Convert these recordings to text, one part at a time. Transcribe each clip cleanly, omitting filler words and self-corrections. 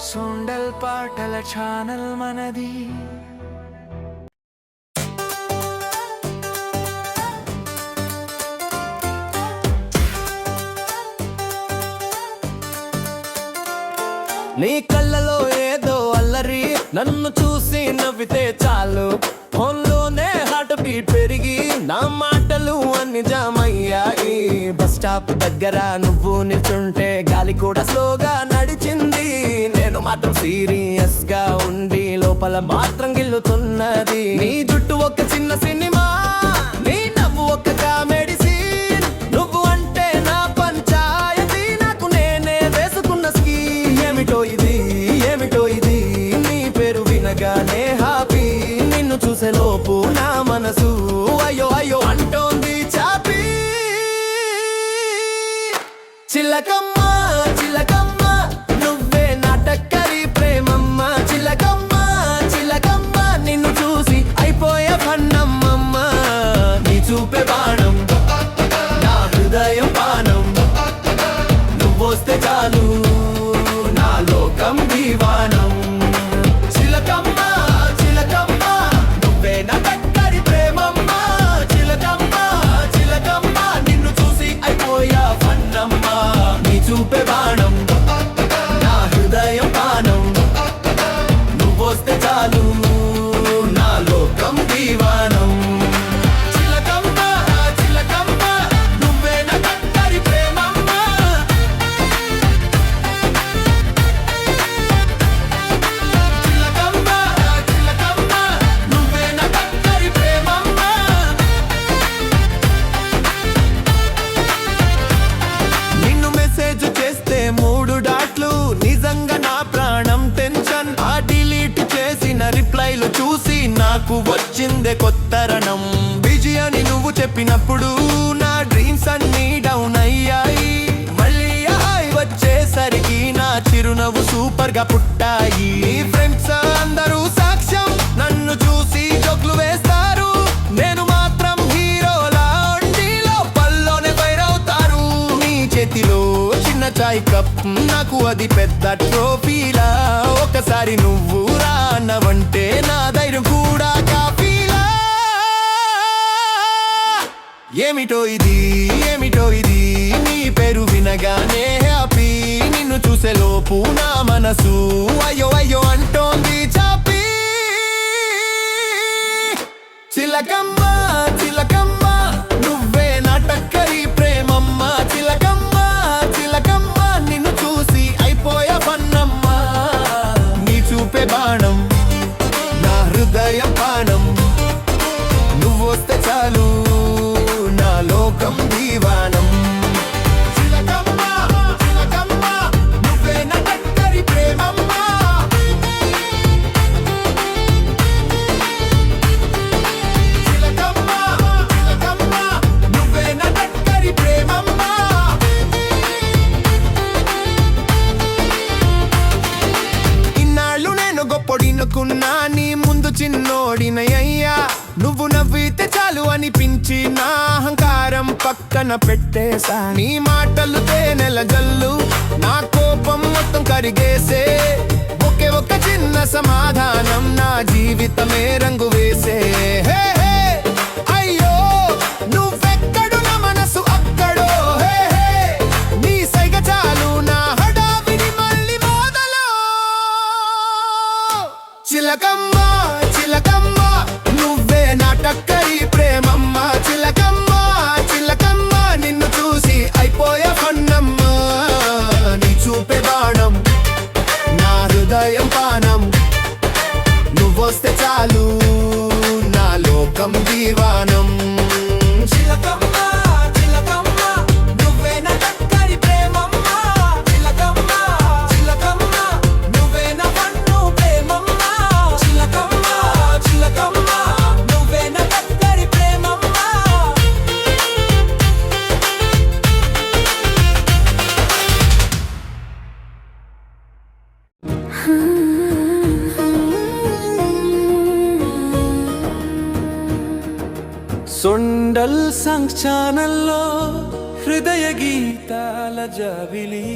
సొండల్ పాటల ఛానల్ మనది. నీ కళ్ళలో ఏదో అల్లరి, నన్ను చూసి నవ్వితే చాలు. ఫోన్లోనే హార్ట్ బీట్ పెరిగి నా మాటలు అన్ని జామయ్యాయి. బస్ స్టాప్ దగ్గర నువ్వు నిల్చుంటే గాలి కూడా స్లోగా నడిచింది. నేను మాత్రం సీరియస్ గా ఉండి లోపల మాత్రం గిల్లుతున్నది. నీ జుట్టు ఒక చిన్న సినిమా, నీ నవ్వు ఒక కామెడీ సీన్. నువ్వు అంటే నా పంచాయతీ, నాకు నేనే వేసుకున్న స్కీ. ఏమిటో ఇది ఏమిటో ఇది, నీ పేరు వినగానే హ్యాపీ. నిన్ను చూసే లోపు నా మనసు అయ్యో అయ్యో అంటోంది చాపి. చిలకమ్మ చిలకమ్మ నువ్వే నా టక్కరి ప్రేమమ్మ. చిలకమ్మ చిలకమ్మ నిన్ను చూసి అయిపోయే ఫన్నమ్మమ్మ. నీ చూపే బాణం నా హృదయం పానం, నువ్వొస్తే చాలు నా లోకం దీవానం. చిలకమ్మ చిలకమ్మ నువ్వే నా టక్కరి ప్రేమమ్మ. చిలకమ్మ చిలకమ్మ నిన్ను చూసి అయిపోయా ఫన్నమ్మ. నీ చూపే బాణం నా హృదయం పానం, నువ్వొస్తే చాలు నా లోకం దీవానం. చిలకమ్మ చిలకమ్మ నువ్వే నా టక్కరి ప్రేమమ్మ. చిలకమ్మ చిలకమ్మ నువ్వే నా టక్కరి ప్రేమమ్మ. నిన్ను మెసేజ్ చేస్తే 3 డాట్లు, నిజంగా నా ప్రాణం టెన్షన్. ఆ డిలీట్ చేసిన రిప్లైలు చూసి నాకు వచ్చిందే కొత్త రణం. బిజీ అని నువ్వు చెప్పినప్పుడు నా డ్రీమ్స్ అన్ని డౌన్ అయ్యాయి. మళ్ళీ హాయ్ వచ్చేసరికి నా చిరునవ్వు సూపర్ గా పుట్టాయి. ఫ్రెండ్స్ అందరూ సాక్ష్యం, నన్ను చూసి జోకులు వేస్తారు. నేను మాత్రం హీరోలా ఉండి లోపల్లోనే ఫైరవుతారు. నీ చేతిలో చిన్న చాయ్ కప్, నాకు అది పెద్ద ట్రోఫీలా. ఒకసారి నువ్వు రానవంటే నా ధైర్యం కూడా కాఫీలా. ఏమిటో ఇది ఏమిటో ఇది, నీ పేరు వినగానే హ్యాపీ. నిన్ను చూసే లోపు నా మనసు అయ్యో అయ్యో అంటోంది చాపి. చిలకమ్మ చిలకమ్మ నువ్వే నా టక్కరి ప్రేమమ్మ. చిలకమ్మ చిలకమ్మ నిన్ను చూసి అయిపోయా ఫన్నమ్మ. నీ చూపే బాణం నా హృదయం పానం, నువ్వొస్తే చాలు నా లోకం దీవానం. చిలకమ్మ చిలకమ్మ నువ్వే నా టక్కరి ప్రేమమ్మ. చిలకమ్మ చిలకమ్మ నువ్వే నా టక్కరి ప్రేమమ్మ. ఇన్నాళ్ళు నేను గొప్పడినుకున్నా, నీ ముందు చిన్నోడినయ్యా. నువ్వు నవ్వితే చాలు అనిపించి నా అహంకారం పక్కన పెట్టేశా. నీ మాటలు తేనెల జల్లు, నా కోపం మొత్తం కరిగేసే. ఒకే ఒక చిన్న సమాధానం నా జీవితమే రంగు వేసే. హే హే అయ్యో నువ్వెక్కడు నా మనసు అక్కడో. హే హే నీ సైగ చాలు నా హడావిడి మళ్ళీ మొదలు. చిలకమ్మ చిలకమ్మ నువ్వే నా టక్కరి ప్రేమమ్మ. చిలకమ్మ చిలకమ్మ నిన్ను చూసి అయిపోయా ఫన్నమ్మ. నీ చూపే బాణం నా హృదయం పానం, నువ్వొస్తే చాలు నా లోకం దీవానం. చిలకమ్మ చిలకమ్మ నువ్వే నా టక్కరి ప్రేమమ్మ. చిలకమ్మ చిలకమ్మ నువ్వే నా ఫన్ను ప్రేమమ్మ. చిలకమ్మ చిలకమ్మ నువ్వే నా టక్కరి ప్రేమమ్మ. సొండల్ సాంగ్ ఛానల్లో హృదయ గీతాల జాబిలి.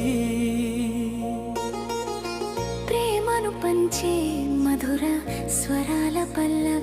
ప్రేమను పంచే మధుర స్వరాల పల్లవి.